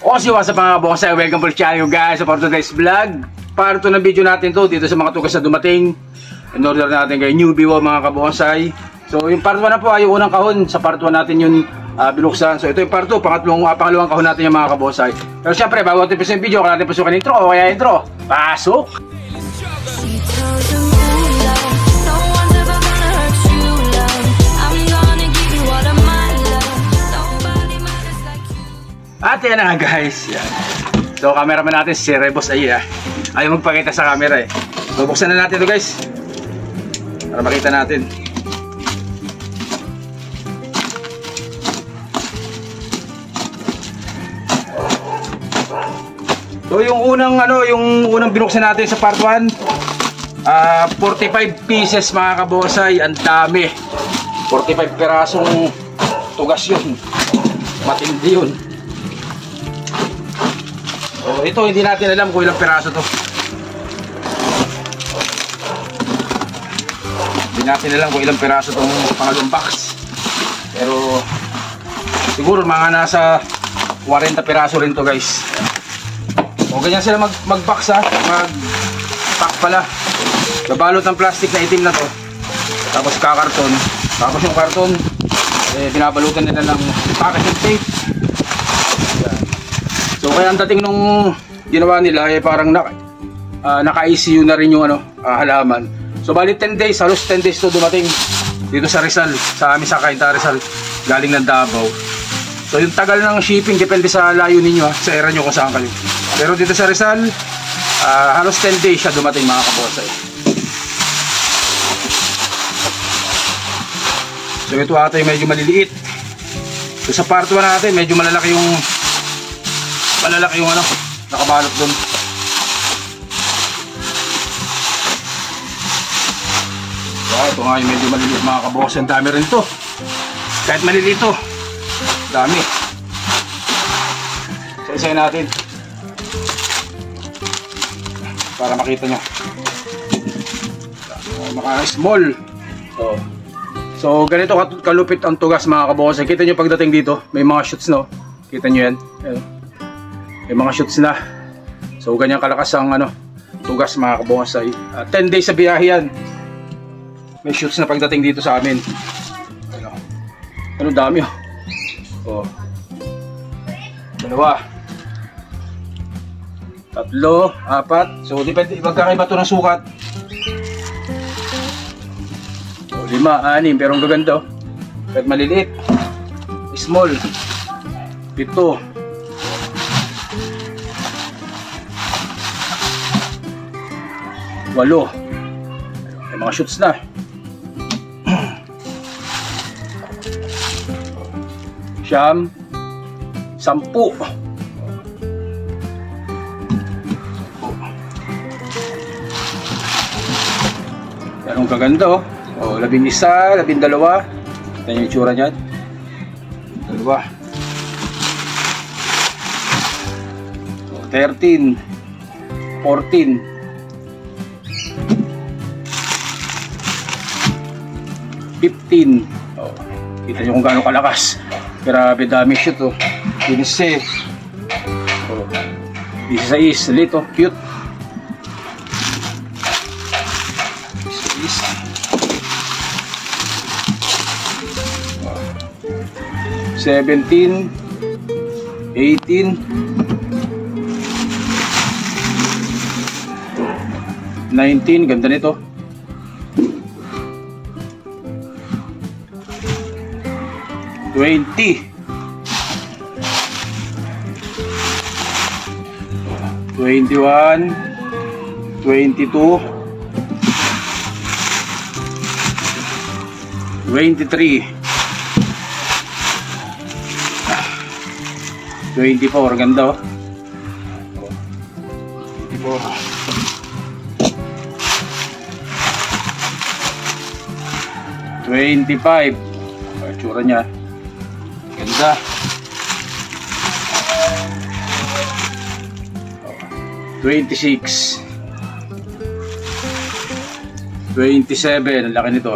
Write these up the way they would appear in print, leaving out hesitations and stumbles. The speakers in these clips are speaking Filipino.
O si what's up mga kabonsay, welcome to the channel guys. So for today's vlog, para ito ng video natin to dito sa mga tugas na dumating. In order natin kay newbie mga kabonsay. So yung part 1 na po ay yung unang kahon. Sa part 1 natin yung binuksan. So ito yung part 2, pangalawang kahon natin yung mga kabonsay. Pero syempre bago natin yung video, kailangan natin pasukan intro. O kaya intro, pasok! At yan na nga guys. Yan. So cameraman natin si Rebos ay ayaw magpakita sa camera eh. Bubuksan na natin ito guys. Para makita natin. So yung unang binuksan natin sa part 1, 45 pieces mga kabosay. Ang dami. 45 pirasong tugas yun. Matindi yun. So, ito hindi natin alam kung ilang piraso to. Hindi natin alam kung ilang piraso tong pangalawang box. Pero siguro mga nasa 40 piraso rin to guys. O ganyan sila mag-box mag-pack pala. Babalot ng plastic na itim na to. Tapos kakarton. Tapos yung karton binabalutan nila ng packaging tape. So kaya ang dating nung ginawa nila parang naka-ICU na rin yung halaman. So bali 10 days, halos 10 days to dumating dito sa Rizal, sa amin sa Cainta Rizal, galing ng Davao. So yung tagal ng shipping depende sa layo ninyo sa area nyo kung saan kayo. Pero dito sa Rizal, halos 10 days siya dumating mga kabosay. So ito ata yung medyo maliliit. So sa part 1 natin medyo malalaki yung nakabalot doon. So ito nga yung medyo maliliit mga kabos. Ang dami rin to. Kahit maliliit to, dami. So isayin natin para makita nyo. Maka-small. So ganito kalupit ang tugas mga kabos. Kita nyo pagdating dito, may mga shoots no. Kita nyo yan. May mga shoots na. So ganyan kalakas ang tugas mga kabonsay. 10 days sa biyahe yan. May shoots na pagdating dito sa amin. Dami oh. Dalawa. Tatlo, apat. So depende, magkakaiba ito ng sukat. So, 5, 6, pero ang gaganda kahit maliliit. Small. 7. 8. May mga shoots na. 9, 10. Ganun kaganda oh. 11, 12. Ito yung itsura niyan. 2. 13, 14. 15. Oh, kita nyo kung gaano kalakas. Grabe dami shoot oh. 15. Oh, 16. Lito, cute. 16. 17. 18. 19. Ganda nito. 20. 21. 22. 23. 24. Ganda oh. 24. 25. Itsura niya. Ganda. 26. 27. Ang laki nito.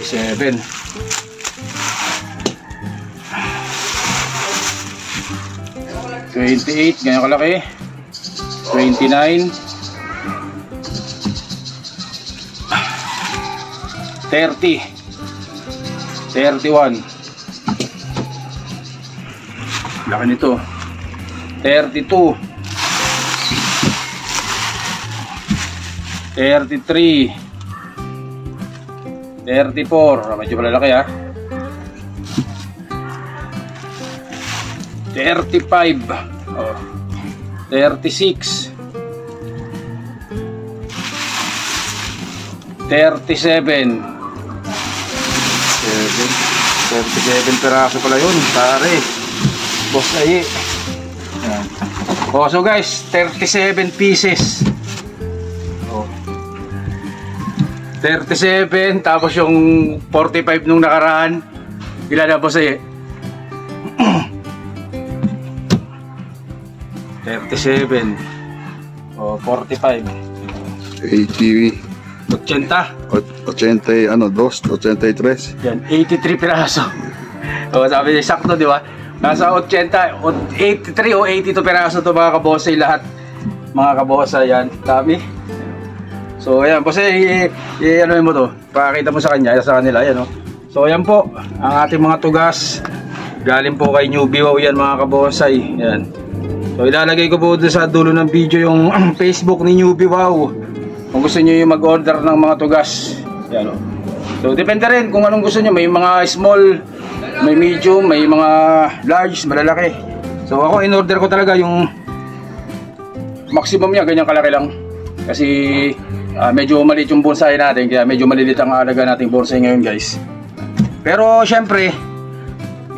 27. 28, ganyan kalaki. 29, 30, 31, laki nito. 32, 33, 34, medyo malalaki ha. 35, 36, 37, 37 peraso pala yun, pare. Boss ay. Oh, so guys, 37 pieces. Oh. 37 tapos yung 45 nung nakaraan. Ilan na boss ay? 37. Oh, 45. 80. 80. 83. Yan, 83 piraso. O, sabi niya, sakto, di ba? Nasa 80, 83 o 82 piraso to mga kabosay lahat. Mga kabosay, yan. Dami. So, ayan. Bosay, ano mo to? Pakita mo sa kanya, sa kanila, ayan, no? So, ayan po, ang ating mga tugas. Galing po kay Newbie Wow yan, mga kabosay. Yan. So, ilalagay ko po doon sa dulo ng video yung Facebook ni Newbie Wow. Kung gusto niyo yung mag-order ng mga tugas, yan o. So depende rin kung anong gusto niyo. May mga small, may medium, may mga large, malalaki. So ako in-order ko talaga yung maximum niya, ganyan kalaki lang. Kasi medyo maliit yung bonsai natin, kaya medyo maliliit ang alaga nating bonsai ngayon guys. Pero syempre,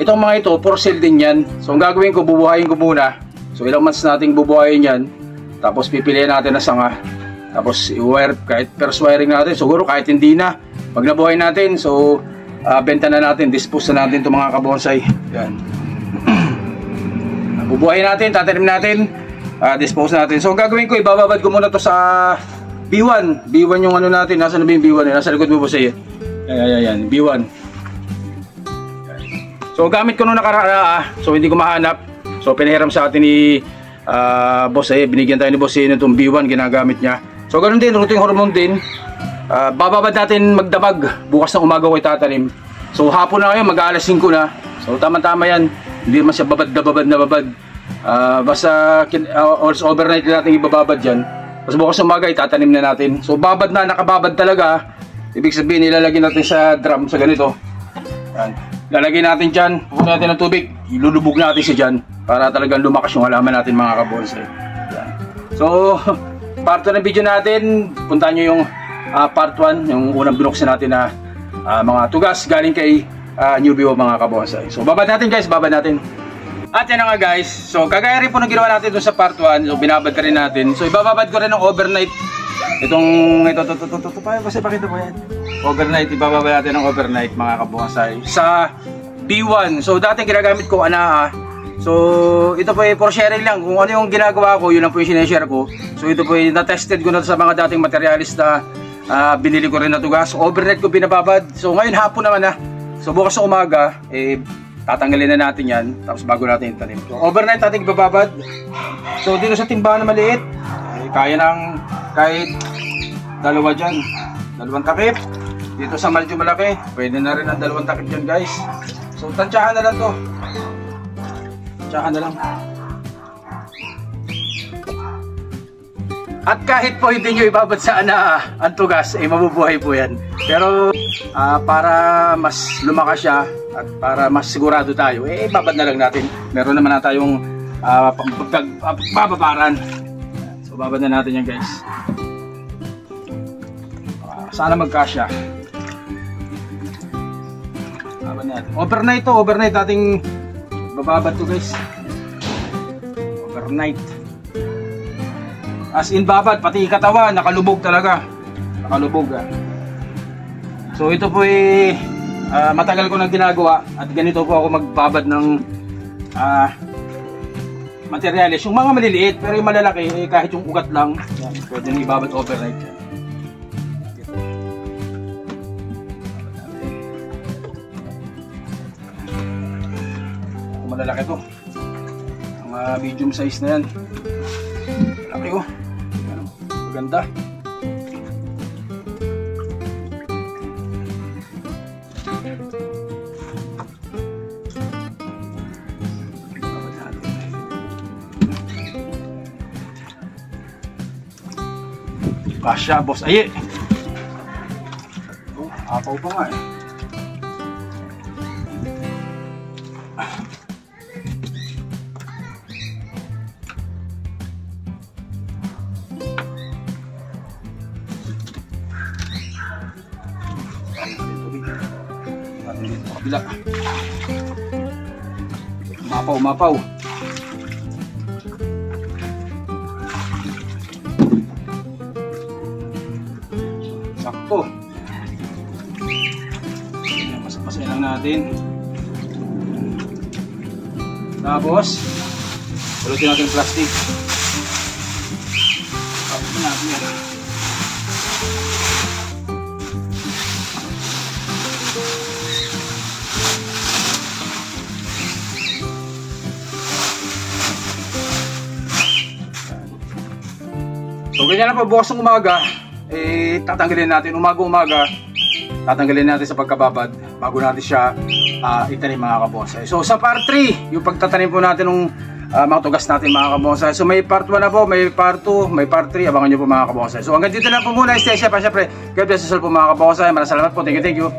itong mga ito, for sale din yan. So ang gagawin ko, bubuhayin ko muna. So ilang months nating bubuhayin yan. Tapos pipiliin natin na sanga. Tapos i-wire, kahit first wiring natin, siguro kahit hindi na, pag nabuhay natin, so benta na natin, dispose na natin itong mga kabonsai. Yan. Bubuhayin natin, tatanim natin, dispose natin. So ang gagawin ko, ibababad ko muna to sa B1. B1 yung ano natin, nasa na ba yung B1? Nasa likod mo po siya. Yan, B1. So gamit ko nung nakaraan, so hindi ko mahanap. So pinahiram sa atin ni boss ay, binigyan tayo ni boss itong B1, ginagamit niya. So ganoon din, rooting hormone din. Bababad natin magdamag. Bukas ng umaga ko itatanim. So hapon na ngayon, mag-aalas 5 na. So tama-tama yan. Hindi naman siya babad na babad. Basta also overnight natin ibababad yan. Tapos bukas ng umaga itatanim na natin. So babad na, nakababad talaga. Ibig sabihin, ilalagay natin sa drum, sa ganito. Yan. Lalagay natin dyan, pupunin natin ng tubig. Ilulubog natin siya dyan para talagang lumakas yung halaman natin mga kabonsai. Yan. So part 2 ng video natin, puntahan nyo yung part 1, yung unang binuksan natin na mga tugas galing kay Newbie Wow mga kabonsai. So babad natin guys, babad natin. At yan na nga guys, so kagaya rin po ng ginawa natin doon sa part 1, so binabad ka rin natin. So ibababad ko rin ng overnight. Ito, pakita mo yan. Overnight, ibababa natin ng overnight mga kabonsai sa B1. So dating ginagamit ko Anaa. So ito po ay for sharing lang. Kung ano yung ginagawa ko, yun lang po yung sineshare ko. So ito po ay na-tested ko na sa mga dating materialis na binili ko rin na tugas. Overnight ko binababad. So ngayon hapon naman na. So bukas sa umaga, tatanggalin na natin yan. Tapos bago natin itanim. So overnight natin ibababad. So dito sa timbangan na maliit, kaya ng kahit dalawa dyan. Dalawang takip. Dito sa medyo malaki, pwede na rin ang dalawang takip dyan guys. So tansyahan na lang to. Tansyahan na lang. At kahit po hindi nyo ibabad sa ang tugas, mabubuhay po yan. Pero para mas lumakas siya at para mas sigurado tayo, ibabad na lang natin. Meron naman na tayong bababaran. So babad na natin yan guys. Sana magkasya. Babad natin. Overnight nating bababad to guys. Overnight. As in babad, pati katawan, nakalubog talaga. Nakalubog So ito po matagal ko nang ginagawa at ganito po ako magbabad ng materyales. Yung mga maliliit, pero yung malalaki, kahit yung ugat lang, yan, pwede nang ibabad overnight. Malalaki to. Mga medium size na yan. Laki oh. Ayan, maganda. Kasya, boss. Aye. Oh, apaw pa nga eh. Kabila. Mapaw. Sakto. Masapasay lang natin. Tapos, pulutin natin yung plastic. Pulutin natin yan. So ganyan na po, bukas ng umaga, tatanggalin natin umaga-umaga, tatanggalin natin sa pagkababad bago natin siya itanim mga kabonsai. So sa part 3, yung pagtatanim po natin ng mga tugas natin mga kabonsai. So may part 1 na po, may part 2, may part 3, abangan nyo po mga kabonsai. So hanggang dito na po muna, stay safe, syempre, God bless us all po mga kabonsai. Maraming salamat po, thank you.